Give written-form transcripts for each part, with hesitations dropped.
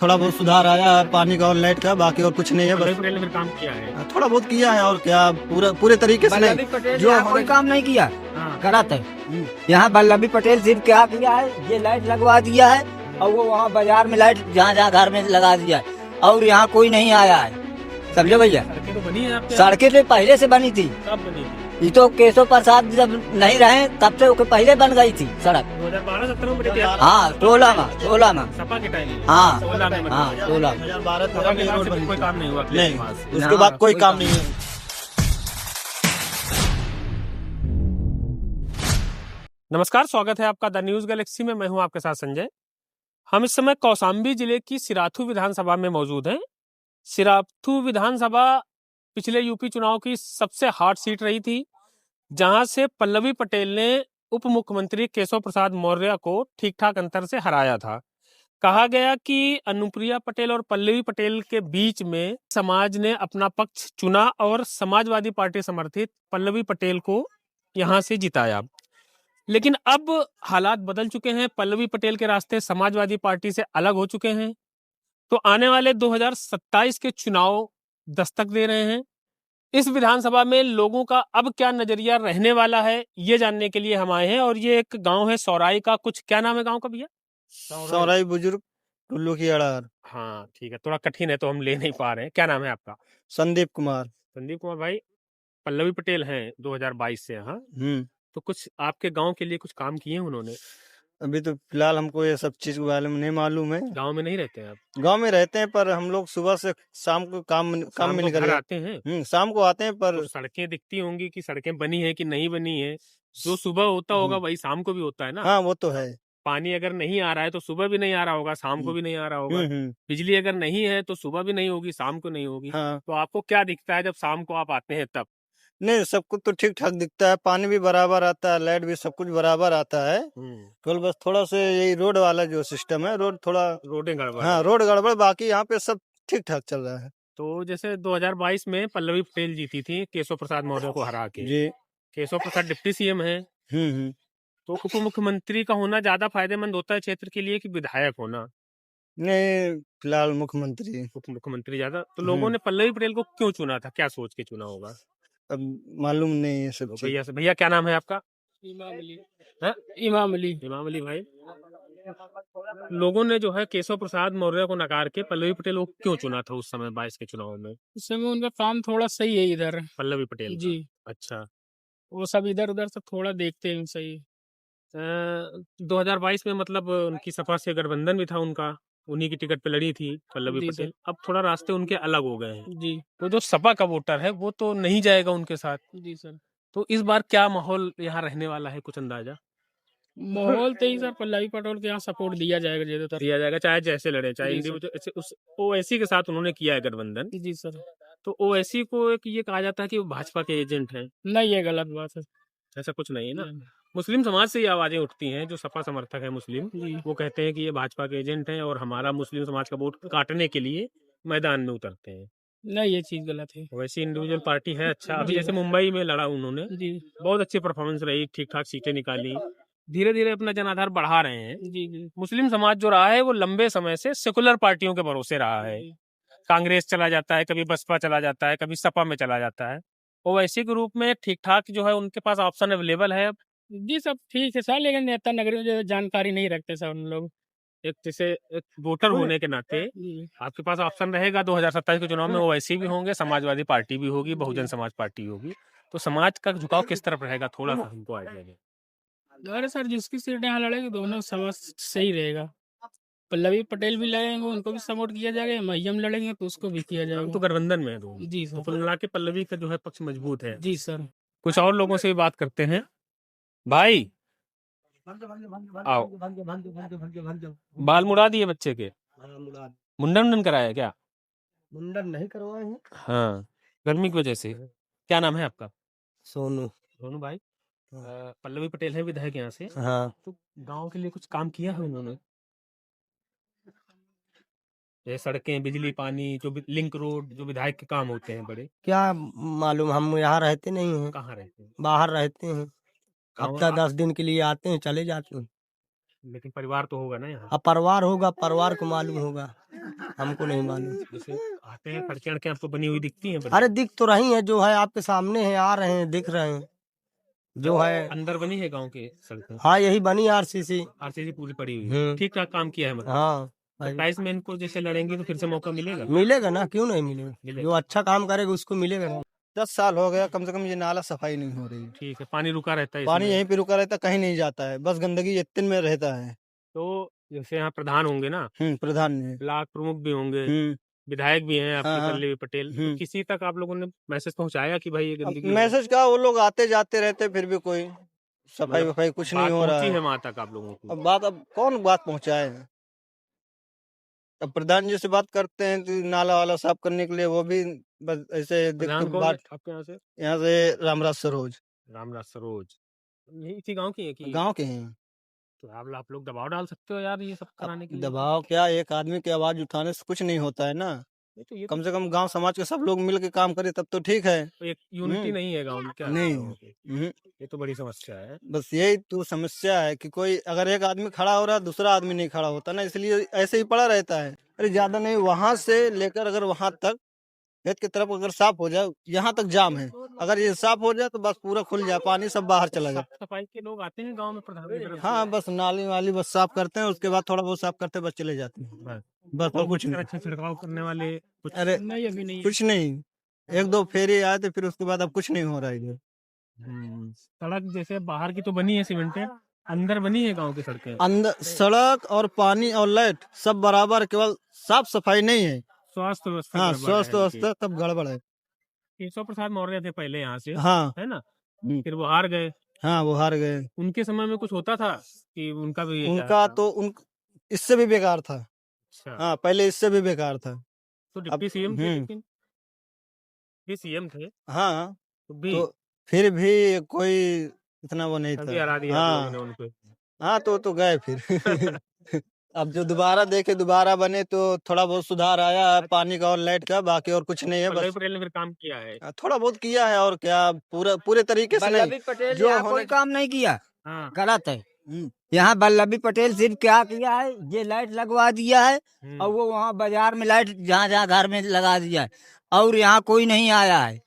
थोड़ा बहुत सुधार आया है पानी का और लाइट का, बाकी और कुछ नहीं है। वल्लभ बस पटेल ने फिर काम किया है। थोड़ा बहुत किया है और क्या, पूरे तरीके से वल्लभी नहीं। पटेल जो यहाँ कोई काम नहीं किया, हाँ। गलत है। यहाँ वल्लभी पटेल सिर्फ क्या किया है, ये लाइट लगवा दिया है और वो वहाँ बाजार में लाइट जहाँ जहाँ घर में लगा दिया है, और यहाँ कोई नहीं आया है। समझे भैया, सड़कें तो बनी है आपके यहाँ? सड़कें तो पहले से बनी थी। कब बनी थी? ये तो केशव प्रसाद जब नहीं रहे तब से वो पहले बन गई थी सड़क। 2012-17 में बनी थी। हाँ 16 में सपा के टाइम में। हाँ 16 में बनी हाँ थी। 16 2012 सपा के बाद रोड से बनी कोई थी। काम नहीं हुआ नहीं, के पास। उसके बाद कोई काम नहीं है। नमस्कार, स्वागत है आपका द न्यूज गैलेक्सी में। मैं हूं आपके साथ संजय। हम इस समय कौशाम्बी जिले की सिराथू विधानसभा में मौजूद हैं। सिराथू विधानसभा पिछले यूपी चुनाव की सबसे हॉट सीट रही थी, जहां से पल्लवी पटेल ने उप मुख्यमंत्री केशव प्रसाद मौर्य को ठीक ठाक अंतर से हराया था। कहा गया कि अनुप्रिया पटेल और पल्लवी पटेल के बीच में समाज ने अपना पक्ष चुना और समाजवादी पार्टी समर्थित पल्लवी पटेल को यहां से जिताया। लेकिन अब हालात बदल चुके हैं, पल्लवी पटेल के रास्ते समाजवादी पार्टी से अलग हो चुके हैं। तो आने वाले 2027 के चुनाव दस्तक दे रहे हैं। इस विधानसभा में लोगों का अब क्या नजरिया रहने वाला है, ये जानने के लिए हम आए हैं। और ये एक गांव है सौराई का, कुछ क्या नाम है गांव का भैया? सौराई बुजुर्ग टुल्लू की अड़ार। हाँ ठीक है, थोड़ा कठिन है तो हम ले नहीं पा रहे हैं। क्या नाम है आपका? संदीप कुमार। संदीप कुमार भाई, पल्लवी पटेल हैं 2022 से। हाँ, तो कुछ आपके गांव के लिए कुछ काम किए हैं उन्होंने? अभी तो फिलहाल हमको ये सब चीज के बारे में नहीं मालूम है। गांव में नहीं रहते हैं आप? गांव में रहते हैं, पर हम लोग सुबह से शाम को काम शाम मिल को कर घर आते हैं शाम को आते हैं, पर तो सड़कें दिखती होंगी कि सड़कें बनी है कि नहीं बनी है? जो सुबह होता होगा वही शाम को भी होता है ना? हाँ वो तो है। पानी अगर नहीं आ रहा है तो सुबह भी नहीं आ रहा होगा, शाम को भी नहीं आ रहा होगा। हम्म। बिजली अगर नहीं है तो सुबह भी नहीं होगी, शाम को नहीं होगी। हाँ तो आपको क्या दिखता है जब शाम को आप आते हैं तब? नहीं, सब कुछ तो ठीक ठाक दिखता है, पानी भी बराबर आता है, लाइट भी सब कुछ बराबर आता है। केवल बस थोड़ा से यही रोड वाला जो सिस्टम है, रोड थोड़ा रोडें गड़बड़ हाँ है। रोड गड़बड़, बाकी यहाँ पे सब ठीक ठाक चल रहा है। तो जैसे 2022 में पल्लवी पटेल जीती थी केशव प्रसाद मौर्य को हरा के। जी। केशव प्रसाद डिप्टी सीएम है, हम्म। तो उप मुख्यमंत्री का होना ज्यादा फायदेमंद होता है क्षेत्र के लिए कि विधायक होना? नहीं, फिलहाल मुख्यमंत्री। उप मुख्यमंत्री ज्यादा। तो लोगों ने पल्लवी पटेल को क्यों चुना था, क्या सोच के चुना होगा? अब मालूम नहीं है सब तो चीज। भैया क्या नाम है आपका? इमाम अली। हाँ? इमाम अली। इमाम अली भाई, लोगों ने जो है केशव प्रसाद मौर्य को नकार के पल्लवी पटेल को क्यों चुना था उस समय 22 के चुनाव में? उस समय उनका काम थोड़ा सही है इधर। पल्लवी पटेल का? जी, अच्छा। वो सब इधर उधर सब थोड़ा देखते हैं सही। 2022 में मतलब उनकी सपा से गठबंधन भी था उनका, उन्हीं की टिकट पे लड़ी थी पल्लवी जी पटेल। सर। अब थोड़ा रास्ते उनके अलग हो गए हैं, जी तो जो सपा का वोटर है वो तो नहीं जाएगा उनके साथ। जी सर। तो इस बार क्या माहौल यहाँ रहने वाला है, कुछ अंदाजा? माहौल तो ही सर पल्लवी पटेल के यहाँ सपोर्ट दिया जाएगा ज्यादातर। दिया जाएगा, चाहे जैसे लड़े, चाहे जी सर। इंडिविजुअल। उस ओवैसी के साथ उन्होंने किया है गठबंधन, जी सर। तो ओवैसी को एक ये कहा जाता है कि वो भाजपा के एजेंट हैं। नहीं, ये गलत बात है। ऐसा कुछ नहीं है ना? नहीं। मुस्लिम समाज से ये आवाजें उठती हैं, जो सपा समर्थक है मुस्लिम, जी वो कहते हैं कि ये भाजपा के एजेंट हैं और हमारा मुस्लिम समाज का वोट काटने के लिए मैदान में उतरते हैं। नहीं, ये चीज गलत है। वैसी इंडिविजुअल पार्टी है। अच्छा, अभी जी। जैसे मुंबई में लड़ा उन्होंने, जी बहुत अच्छी परफॉर्मेंस रही, ठीक ठाक सीटें निकाली, धीरे धीरे अपना जनाधार बढ़ा रहे हैं। जी। जी मुस्लिम समाज जो रहा है वो लंबे समय से सेकुलर पार्टियों के भरोसे रहा है। कांग्रेस चला जाता है, कभी बसपा चला जाता है, कभी सपा में चला जाता है। ओवैसी के रूप में ठीक ठाक जो है उनके पास ऑप्शन अवेलेबल है। जी सब ठीक है सर, लेकिन नेता नगरी में जो जानकारी नहीं रखते सर उन लोग। एक जैसे एक वोटर होने के नाते जी आपके पास ऑप्शन रहेगा 2027 के चुनाव में। ओवैसी भी होंगे, समाजवादी पार्टी भी होगी, बहुजन समाज पार्टी होगी। तो समाज का झुकाव किस तरफ रहेगा, थोड़ा सा हमको आइडिया दें। अरे सर, जिसकी सीटें यहाँ लड़ेगी दोनों समझ सही रहेगा। पल्लवी पटेल भी लड़ेंगे, उनको भी सपोर्ट किया जाएगा। महियम लड़ेंगे तो उसको भी किया हम तो जाएगा। गठबंधन में है दोनों, जी तो सर। कुल मिला के पल्लवी का जो है पक्ष मजबूत है। जी सर। कुछ और लोगों से भी बात करते हैं। भाई आओ, बाल मुड़ा दिए बच्चे के? मुंडन मुंडन कराया क्या? मुंडन नहीं करवाए हैं। हाँ, गर्मी की वजह से। क्या नाम है आपका? सोनू। सोनू भाई, पल्लवी पटेल है विधायक यहाँ से, हाँ तो गांव के लिए कुछ काम किया है उन्होंने? ये सड़कें, बिजली, पानी, जो लिंक रोड, जो विधायक के काम होते हैं बड़े। क्या मालूम, हम यहाँ रहते नहीं हैं, कहाँ रहते हैं? बाहर रहते हैं। गाँव हफ्ता 10 दिन के लिए आते हैं, चले जाते हैं। लेकिन परिवार तो होगा ना यहाँ। अब परिवार होगा, परिवार को मालूम होगा, हमको नहीं मालूम। जैसे आते हैं सड़कें वड़कें आपको बनी हुई दिखती हैं? अरे दिख तो रही है, जो है आपके सामने है, आ रहे हैं, दिख रहे हैं जो है। अंदर बनी है गांव के सड़कें? हाँ यही बनी आरसीसी। आरसीसी पूरी पड़ी हुई है, ठीक ठाक काम किया है मतलब। हाँ 27 में इनको जैसे लड़ेंगे तो फिर से मौका मिलेगा? मिलेगा ना, क्यों नहीं मिलेगा, जो अच्छा काम करेगा उसको मिलेगा ना। 10 साल हो गया कम से कम, ये नाला सफाई नहीं हो रही। ठीक है, पानी रुका रहता है पानी इसमें? यहीं पे रुका रहता है, कहीं नहीं जाता है, बस गंदगी इतने में रहता है। तो जैसे यहाँ प्रधान होंगे ना, प्रधान ने, ब्लॉक प्रमुख भी होंगे, हम्म विधायक भी हैं आपके हाँ, पल्लवी पटेल, तो किसी तक आप लोगों ने मैसेज पहुंचाया कि भाई ये गंदगी हो? मैसेज का वो लोग आते जाते रहते, फिर भी कोई सफाई मतलब वफाई कुछ नहीं बात हो रहा पहुंची है। है वहां तक आप लोगों को? अब कौन बात पहुंचाए? अब प्रधान जी से बात करते हैं तो नाला वाला साफ करने के लिए, वो भी बस ऐसे देख प्रधान के कौन है बात। आपके यहाँ से? यहाँ से रामराज सरोज, रामराज सरोज, यही इसी गांव की है कि? गांव के हैं। तो आप लोग दबाव डाल सकते हो यार ये सब कराने के लिए? दबाव क्या, एक आदमी की आवाज उठाने से कुछ नहीं होता है ना। नहीं तो ये कम से कम गांव समाज के सब लोग मिल के काम करे तब तो ठीक है। तो एक यूनिटी नहीं है गांव में क्या? नहीं। तो ये तो बड़ी समस्या है। बस यही तो समस्या है कि कोई अगर एक आदमी खड़ा हो रहा है, दूसरा आदमी नहीं खड़ा होता ना, इसलिए ऐसे ही पड़ा रहता है। अरे ज्यादा नहीं, वहां से लेकर अगर वहां तक खेत की तरफ अगर साफ हो जाए, यहाँ तक जाम है, अगर ये साफ हो जाए तो बस पूरा खुल जाए, पानी सब बाहर चला जाए। साफ सफाई के लोग आते हैं गांव में प्रधान की तरफ से? हाँ बस नाली वाली बस साफ करते हैं, उसके बाद थोड़ा बहुत साफ करते बस चले जाते हैं, बस बस और कुछ नहीं। अच्छा छिड़काव करने वाले कुछ? अरे नहीं अभी नहीं है। कुछ नहीं, एक दो फेरी आए थे, फिर उसके बाद अब कुछ नहीं हो रहा है इधर। सड़क जैसे बाहर की तो बनी है सीमेंटेड, अंदर बनी है गांव की सड़कें? अंदर सड़क और पानी और लाइट सब बराबर, केवल साफ सफाई नहीं है। स्वास्थ्य व्यवस्था हाँ गड़बड़ है स्वास्थ्य इनकी। व्यवस्था सब गड़बड़ है। केशव प्रसाद मौर्य थे पहले यहाँ से, हाँ है ना? फिर वो हार गए। हाँ वो हार गए। उनके समय में कुछ होता था कि उनका भी ये उनका तो इससे भी बेकार था। अच्छा, हाँ पहले इससे भी बेकार था। तो डिप्टी सीएम थे, हम्म। लेकिन ये सीएम थे हाँ तो भी तो फिर भी कोई इतना वो नहीं कभी था। हरा दिया आप लोगों ने हाँ उनको। हाँ तो गए फिर। अब जो दोबारा देखे दोबारा बने तो थोड़ा बहुत सुधार आया है पानी का और लाइट का, बाकी और कुछ नहीं है। पल्लवी बस पटेल ने फिर काम किया है। थोड़ा बहुत किया है, और क्या पूरे तरीके से नहीं। वल्लभी पटेल जो यहाँ होने कोई काम नहीं किया, हाँ। गलत है। यहाँ वल्लभी पटेल सिर्फ क्या किया है, ये लाइट लगवा दिया है और वो वहाँ बाजार में लाइट जहाँ जहाँ घर में लगा दिया है, और यहाँ कोई नहीं आया है।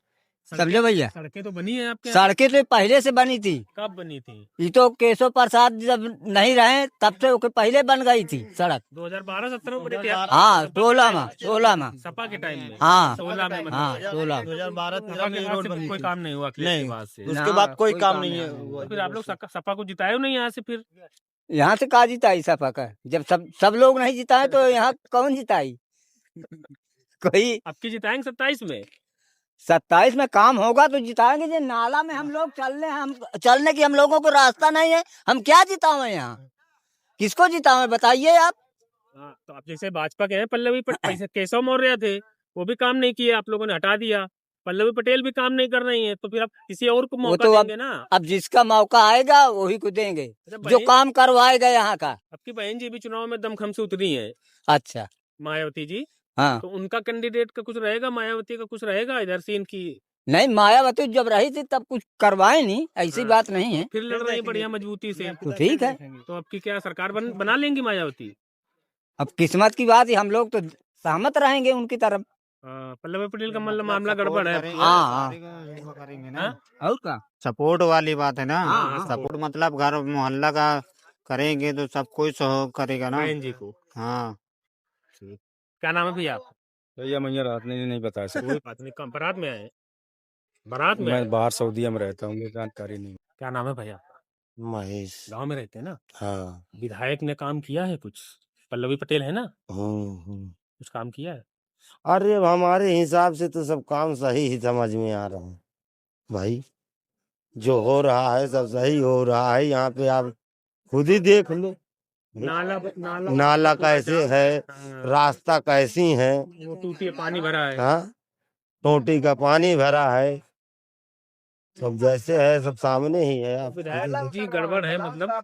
समझे भैया? सड़कें तो बनी है आपके यहाँ? सड़कें तो पहले से बनी थी। कब बनी थी? ये तो केशव प्रसाद जब नहीं रहे तब से ओके पहले बन गई थी सड़क। 2012-17 में बनी थी? हाँ 16 में सपा के टाइम में? हाँ 16 में मतलब? हाँ 16 2012-13 में रोड बनी कोई थी। काम नहीं हुआ अखिलेश नहीं, के बाद से? उसके बाद कोई काम नहीं है। तो फिर आप लोग सपा को जिताए हो नहीं यहाँ से फिर? यहाँ से का जिताई सपा का, जब सब लोग नहीं जिताए तो यहाँ कौन जिताई? कोई आपकी जिताएंगे 27 में? 27 में काम होगा तो जिताएंगे। जो नाला में हम लोग चलने की हम लोगों को रास्ता नहीं है, हम क्या जितावे यहाँ? किसको जितावे बताइए आप? हाँ, तो आप जैसे भाजपा के हैं पल्लवी पटेल, केशव मौर्य थे, वो भी काम नहीं किए, आप लोगों ने हटा दिया। पल्लवी पटेल भी काम नहीं कर रही है, तो फिर आप किसी और को मौका तो देंगे ना? अब जिसका मौका आएगा वही को देंगे, अच्छा, जो काम करवाएगा यहाँ का। आपकी बहन जी भी चुनाव में दमखम से उतरी है, अच्छा मायावती जी, हाँ। तो उनका कैंडिडेट का कुछ रहेगा, मायावती का कुछ रहेगा इधर से इनकी? नहीं, मायावती जब रही थी तब कुछ करवाए नहीं, ऐसी हाँ। बात नहीं है। फिर लड़ रही है बढ़िया मजबूती से, तो ठीक है, तो आपकी क्या सरकार बना लेंगी मायावती? अब किस्मत की बात है, हम लोग तो सहमत रहेंगे उनकी तरफ। पल्लवी पटेल का मतलब मामला गड़बड़ है। हाँ और का सपोर्ट वाली बात है ना। हाँ। सपोर्ट मतलब घर मोहल्ला का करेंगे तो सब कोई सहयोग करेगा ना। बहन जी को। हाँ क्या नाम है भैया आप? भैया मुझे रात नहीं बता सकते। कोई बात नहीं, कम बारात में आए? बारात में आए? मैं बाहर सऊदीया में रहता हूँ, मुझे जानकारी नहीं। क्या नाम है भैया? महेश। गांव में रहते हैं ना? हाँ। विधायक ने काम किया है कुछ? पल्लवी पटेल है ना, कुछ काम किया है? अरे हमारे हिसाब से तो सब काम सही ही समझ में आ रहा है भाई, जो हो रहा है सब सही हो रहा है। यहाँ पे आप खुद ही देख लो, नाला कैसे है, रास्ता कैसी है, वो टूटी है, पानी भरा है। हाँ टोटी का पानी भरा है, सब जैसे है सब सामने ही है। आप विधायक जी गड़बड़ है मतलब?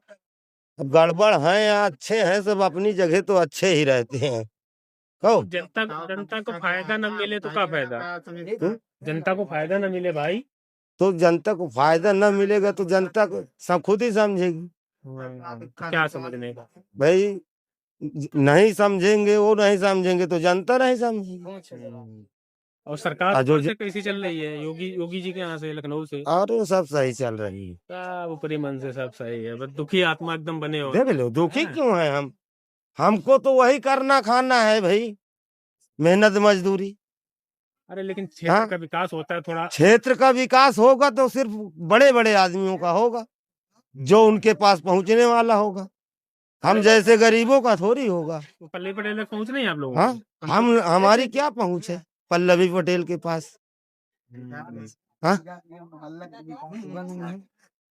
अब गड़बड़ है या अच्छे हैं, सब अपनी जगह तो अच्छे ही रहते हैं। कहो जनता को फायदा न मिले तो क्या फायदा? जनता को फायदा न मिले भाई, तो जनता को फायदा न मिलेगा तो जनता को सब खुद ही समझेगी। तो क्या समझने का? भाई नहीं समझेंगे, वो नहीं समझेंगे तो जनता नहीं समझेगी। और सरकार जो ऊपर से कैसी चल रही है? योगी योगी जी के यहाँ से, लखनऊ से और वो सब सही चल रही है। सब ऊपरी मन से सब सही है, बस दुखी आत्मा एकदम बने हो। देख लो दुखी हाँ। क्यों है हम, हमको तो वही करना खाना है भाई, मेहनत मजदूरी। अरे लेकिन क्षेत्र हाँ? का विकास होता है थोड़ा। क्षेत्र का विकास होगा तो सिर्फ बड़े बड़े आदमियों का होगा, जो उनके पास पहुंचने वाला होगा, हम जैसे गरीबों का थोड़ी होगा। तो पल्लवी पटेल तक पहुंच नहीं आप लोगों हाँ, को? हमारी क्या पहुंच है पल्लवी पटेल के पास? हाँ?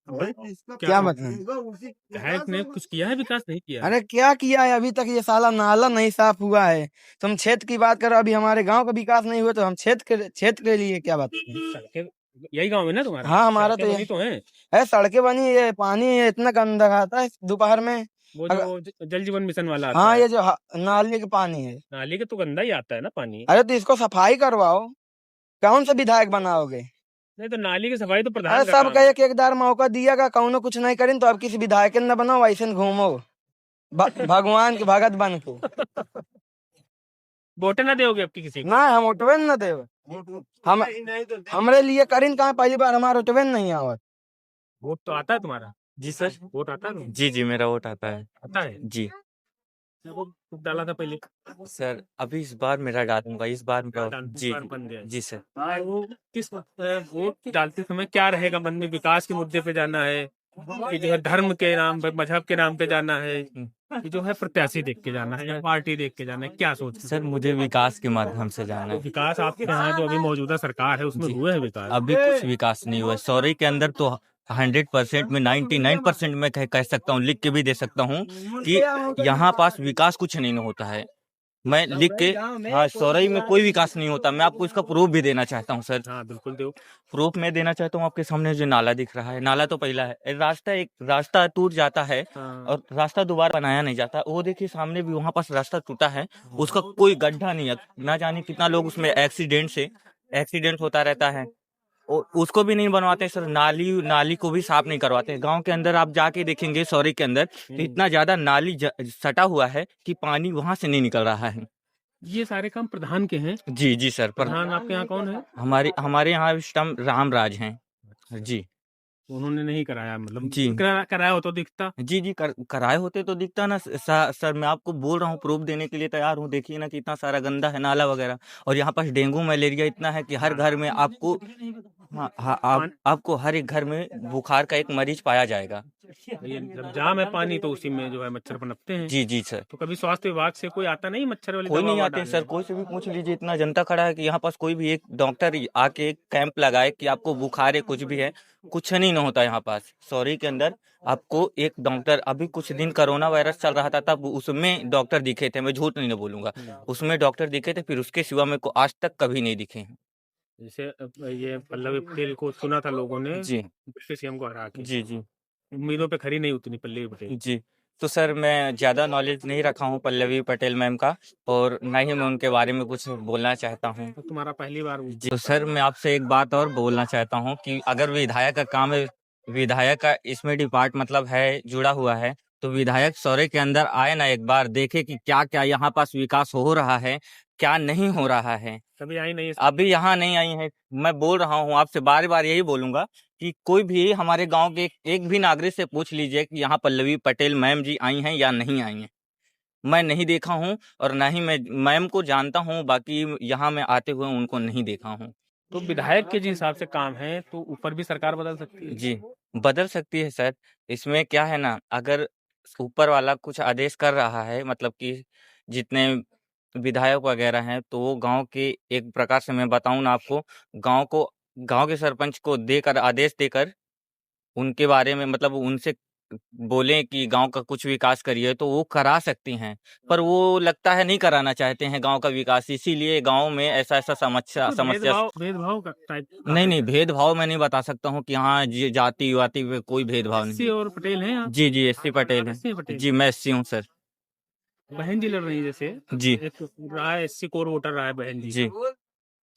क्या बताएं? विधायक ने कुछ किया है, विकास नहीं किया है? अरे क्या किया है अभी तक? ये साला नाला नहीं साफ हुआ है। तुम क्षेत्र की बात करो, अभी हमारे गांव का विकास नहीं हुआ तो हम क्षेत्र के लिए क्या बात करें? सड़कें यही गांव है ना तुम्हारा? हाँ, हमारा सड़कें तो बनी तो है। है, सड़कें बनी है, पानी इतना गंदा आता है दोपहर में। वो जो जल जीवन मिशन वाला आता हाँ, है, ये जो नाली का पानी है। नाली के तो गंदा ही आता है ना पानी। अरे तो इसको सफाई करवाओ, कौन सा विधायक बनाओगे? नहीं तो नाली की सफाई तो प्रधान अरे का काम सबका है। एक एक दार मौका दिया, कौनो कुछ नहीं करें तो अब किसी विधायक न बनाओ, ऐसे घूमो भगवान के भगत बन के। वोटे ना दोगे अब की किसी को? ना हम उठवेन न देव, हम हमरे लिए करीन कहाँ, पहली बार हमारा उठवेन नहीं आवत। वोट तो आता है तुम्हारा? जी सर। वोट आता है? जी जी मेरा वोट आता है। आता है जी वोट डाला था पहले? सर, अभी इस बार मेरा डालूंगा, इस बार मेरा जी बन गया है। जी सर। वो किस वोट डालते समय क्या रहेगा मन में? विकास के मुद्दे पे जाना है कि जो है धर्म के नाम पे, मजहब के नाम पे जाना है, कि जो है प्रत्याशी देख के जाना है या पार्टी देख के जाना है? क्या सोचते हैं? सर मुझे विकास के माध्यम से जाना है। विकास आपके यहाँ जो अभी मौजूदा सरकार है उसमें जी। हुए है विकास? अभी कुछ विकास नहीं हुआ। सॉरी के अंदर तो 100% में 99% में कह सकता हूँ, लिख के भी दे सकता हूँ कि यहाँ पास विकास कुछ नहीं होता है। मैं लिख के, हाँ सौरई में कोई विकास नहीं होता। मैं आपको इसका प्रूफ भी देना चाहता हूँ सर। हाँ बिल्कुल दो। प्रूफ मैं देना चाहता हूँ आपके सामने। जो नाला दिख रहा है, नाला तो पहला है, एक रास्ता टूट जाता है हाँ। और रास्ता दोबारा बनाया नहीं जाता। वो देखिए सामने भी वहां पास रास्ता टूटा है, उसका कोई गड्ढा नहीं है। ना जाने कितना लोग उसमें एक्सीडेंट होता रहता है, और उसको भी नहीं बनवाते सर। नाली को भी साफ नहीं करवाते। गांव के अंदर आप जाके देखेंगे सौरी के अंदर तो इतना ज्यादा नाली सटा हुआ है कि पानी वहां से नहीं निकल रहा है। ये सारे काम प्रधान के हैं? जी जी सर। प्रधान आपके यहाँ कौन है? हमारे यहाँ इस टाइम रामराज हैं जी। उन्होंने नहीं कराया, मतलब जी। कराया हो तो दिखता। जी जी कराए होते तो दिखता ना सर। मैं आपको बोल रहा हूँ, प्रूफ देने के लिए तैयार हूँ। देखिए ना कितना सारा गंदा है नाला वगैरह, और यहाँ पास डेंगू मलेरिया इतना है कि हर घर में आपको, हाँ, आपको हर एक घर में बुखार का एक मरीज पाया जाएगा। ये जब जाम है पानी तो उसी में जो है मच्छर पनपते हैं। जी जी सर। तो कभी स्वास्थ्य विभाग से कोई आता नहीं मच्छर वाली कोई दवा नहीं ववा आते डालने? सर। कोई से भी पूछ लीजिए, इतना जनता खड़ा है कि यहाँ पास कोई भी एक डॉक्टर आके एक कैंप लगाए कि आपको बुखार है, कुछ भी है, कुछ नहीं होता यहाँ पास। सॉरी के अंदर आपको एक डॉक्टर, अभी कुछ दिन कोरोना वायरस चल रहा था तब उसमें डॉक्टर दिखे थे, मैं झूठ नहीं बोलूंगा, उसमें डॉक्टर दिखे थे। फिर उसके सिवा मेरे को आज तक कभी नहीं दिखे हैं। जैसे ये पल्लवी पटेल को सुना था लोगों ने जी डिप्टी सीएम को हरा के, जी जी उम्मीदों पे खरी नहीं उतनी पल्लवी पटेल। जी। तो सर मैं ज़्यादा नॉलेज नहीं रखा हूँ पल्लवी पटेल मैम का, और ना ही मैं उनके बारे में कुछ बोलना चाहता हूँ। तो तुम्हारा पहली बार जी। तो सर मैं आपसे एक बात और बोलना चाहता हूँ कि अगर विधायक का काम है, विधायक का इसमें डिपार्ट मतलब है जुड़ा हुआ है, तो विधायक सौरे के अंदर आए ना, एक बार देखे कि क्या क्या यहाँ पास विकास हो रहा है, क्या नहीं हो रहा है। कभी आई नहीं है? अभी यहाँ नहीं आई है। मैं बोल रहा हूँ आपसे, बार बार यही बोलूंगा कि कोई भी हमारे गांव के एक भी नागरिक से पूछ लीजिए कि यहाँ पल्लवी पटेल मैम जी आई हैं या नहीं आई हैं। मैं नहीं देखा हूँ, और ना ही मैं मैम को जानता हूँ, बाकी यहाँ मैं आते हुए उनको नहीं देखा हूँ। तो विधायक के जिस हिसाब से काम है तो ऊपर भी सरकार बदल सकती है? जी बदल सकती है सर। इसमें क्या है ना, अगर ऊपर वाला कुछ आदेश कर रहा है, मतलब कि जितने विधायक वगैरह हैं, तो वो गांव के, एक प्रकार से मैं बताऊं ना आपको, गांव के सरपंच को देकर, आदेश देकर उनके बारे में, मतलब उनसे बोलें कि गांव का कुछ विकास करिए, तो वो करा सकती हैं। पर वो लगता है नहीं कराना चाहते हैं गांव का विकास, इसीलिए गांव में ऐसा समस्या भेदभाव का टाइप? नहीं, भेदभाव मैं नहीं बता सकता हूँ कि हाँ जाति वाति पे कोई भेदभाव नहीं। एससी और पटेल हैं आप? जी एससी पटेल एससी है पटेल। जी। मैं एससी हूँ सर। बहन जी लड़ रही है जैसे? जी एक रहा है एससी कोर वोटर रहा है बहन जी। जी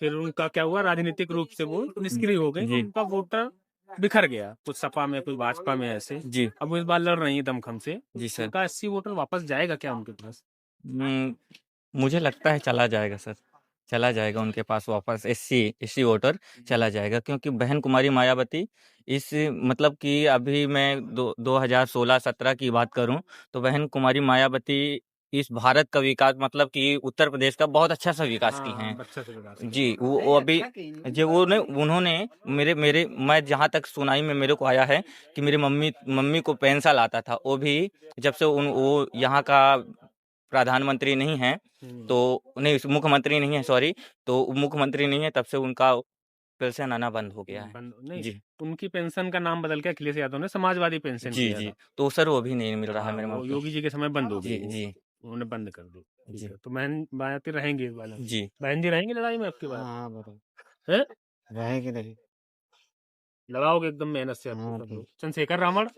फिर उनका क्या हुआ, राजनीतिक रूप से वो निष्क्रिय हो गए, जी। उनका वोटर बिखर गया, कुछ सपा में कुछ भाजपा में ऐसे। जी अब वो इस बार लड़ रही है दमखम से। जी सर। उनका 80 वोटर वापस जाएगा क्या उनके पास? मुझे लगता है चला जाएगा सर, चला जाएगा उनके पास वापस 80 वोटर चला जाएगा, क्योंकि बहन कुमारी मायावती इस मतलब कि अभी मैं 2016-17 की बात करूं तो बहन कुमारी मायावती इस भारत का विकास मतलब कि उत्तर प्रदेश का बहुत अच्छा सा विकास की हैं। अच्छा से विकास जी वो अभी जो उन्होंने मेरे मेरे मैं जहाँ तक सुनाई में मेरे को आया है कि मेरी मम्मी को पेंशन आता था, वो भी जब से वो यहाँ का प्रधानमंत्री नहीं है तो नहीं मुख्यमंत्री नहीं है, सॉरी, तो मुख्यमंत्री नहीं है तब से उनका पेंशन आना बंद हो गया है। बंद नहीं, जी उनकी पेंशन का नाम बदल के अखिलेश यादव ने समाजवादी पेंशन जी किया जी था। तो सर वो भी नहीं मिल रहा है हाँ, मेरे वो मम्मी को। योगी जी के समय बंद हो जी गई वो। जी उन्होंने बंद कर दी। ठीक जी है, तो बहन मायावती रहेंगी इस बार? जी बहन जी रहेंगी लड़ाई में आपकी बात? हाँ बराबर है रहेगी नहीं। लगाओगे एकदम मेहनत से आपको हाँ, सब ठीक। लोग? चंद्रशेखर रावण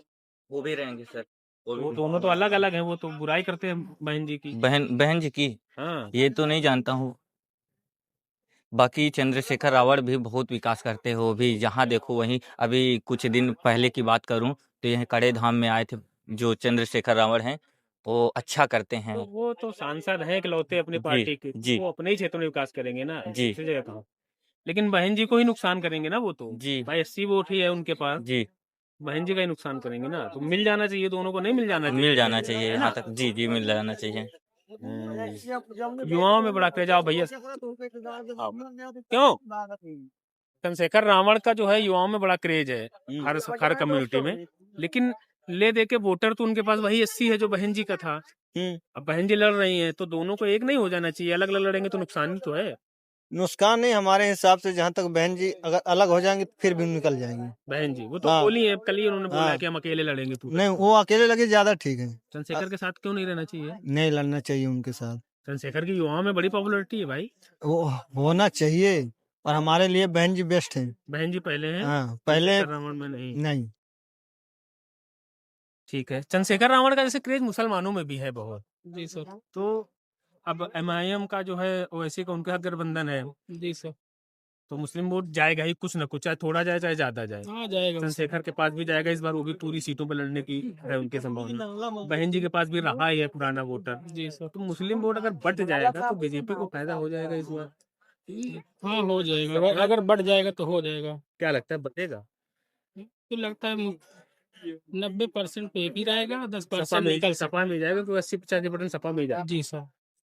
वो भी रहेंगे सर। वो दोनों तो अलग अलग हैं, वो तो बुराई करते हैं बहन जी की। बहन जी की हाँ ये तो नहीं जानता हूँ। बाकी चंद्रशेखर रावण भी बहुत विकास करते हो, भी जहाँ देखो वहीं। अभी कुछ दिन पहले की बात करूं तो यह कड़े धाम में आए थे जो चंद्रशेखर रावण हैं, वो अच्छा करते हैं। तो वो तो सांसद हैं इकलौते अपनी जी पार्टी के, जी वो अपने ही क्षेत्र में विकास करेंगे ना, जी दूसरी जगह कहाँ? लेकिन बहन जी को ही नुकसान करेंगे ना वो तो। जी भाई 80 वोट ही है उनके पास, जी बहन जी का ही नुकसान करेंगे ना। तो मिल जाना चाहिए दोनों को, नहीं मिल जाना चाहिए? मिल जाना चाहिए है ना? यहाँ तक। जी जी मिल जाना चाहिए। युवाओं में बड़ा क्रेज आओ भैया। क्यों? चंद्रशेखर रावण का जो है युवाओं में बड़ा क्रेज है हर कम्युनिटी में, लेकिन ले दे के वोटर तो उनके पास वही 80 है जो बहन जी का था। अब बहन जी लड़ रही हैं तो दोनों को एक नहीं हो जाना चाहिए? अलग अलग लड़ेंगे तो नुकसान ही तो है। नुकसान नहीं, हमारे हिसाब से जहाँ तक बहन जी अगर अलग हो जाएंगी तो फिर भी निकल जाएंगी। बहन जी वो तो हाँ। बोली है, कल ही उन्होंने बोला है हाँ। कि हम अकेले लड़ेंगे पूरा। नहीं, वो अकेले लगे ज्यादा ठीक है, चंद्रशेखर के साथ क्यों नहीं रहना चाहिए? नहीं लड़ना चाहिए उनके साथ। चंद्रशेखर की युवाओं में बड़ी पॉपुलैरिटी है भाई। वो होना चाहिए, और हमारे लिए बहन जी बेस्ट है। बहन जी पहले हैं, हाँ पहले चंद्रशेखर रावण में नहीं। नहीं। ठीक है, चंद्रशेखर रावण का जैसे क्रेज मुसलमानों में भी है बहुत। जी सर। तो अब MIM का जो है ओवैसी का उनके साथ गठबंधन है, जी सर। तो मुस्लिम वोट जाएगा ही कुछ ना कुछ, चाहे थोड़ा जाए चाहे ज्यादा जाए। हाँ जाएगा। चंद्रशेखर के पास भी जाएगा इस बार, वो भी पूरी सीटों पर लड़ने की है उनके संभावना। बहन जी के पास भी रहा ही है पुराना वोटर। जी सर। तो मुस्लिम वोट अगर बढ़ जाएगा तो बीजेपी को फायदा हो जाएगा इस बार। हाँ हो जाएगा, अगर बढ़ जाएगा तो हो जाएगा। क्या लगता है बढ़ेगा? तो लगता है 90% पे भी रहेगा, 10% सपा में निकल सकता सपा में जाएगा, तो 80-85% सपा में जाएगा। है। जी सर।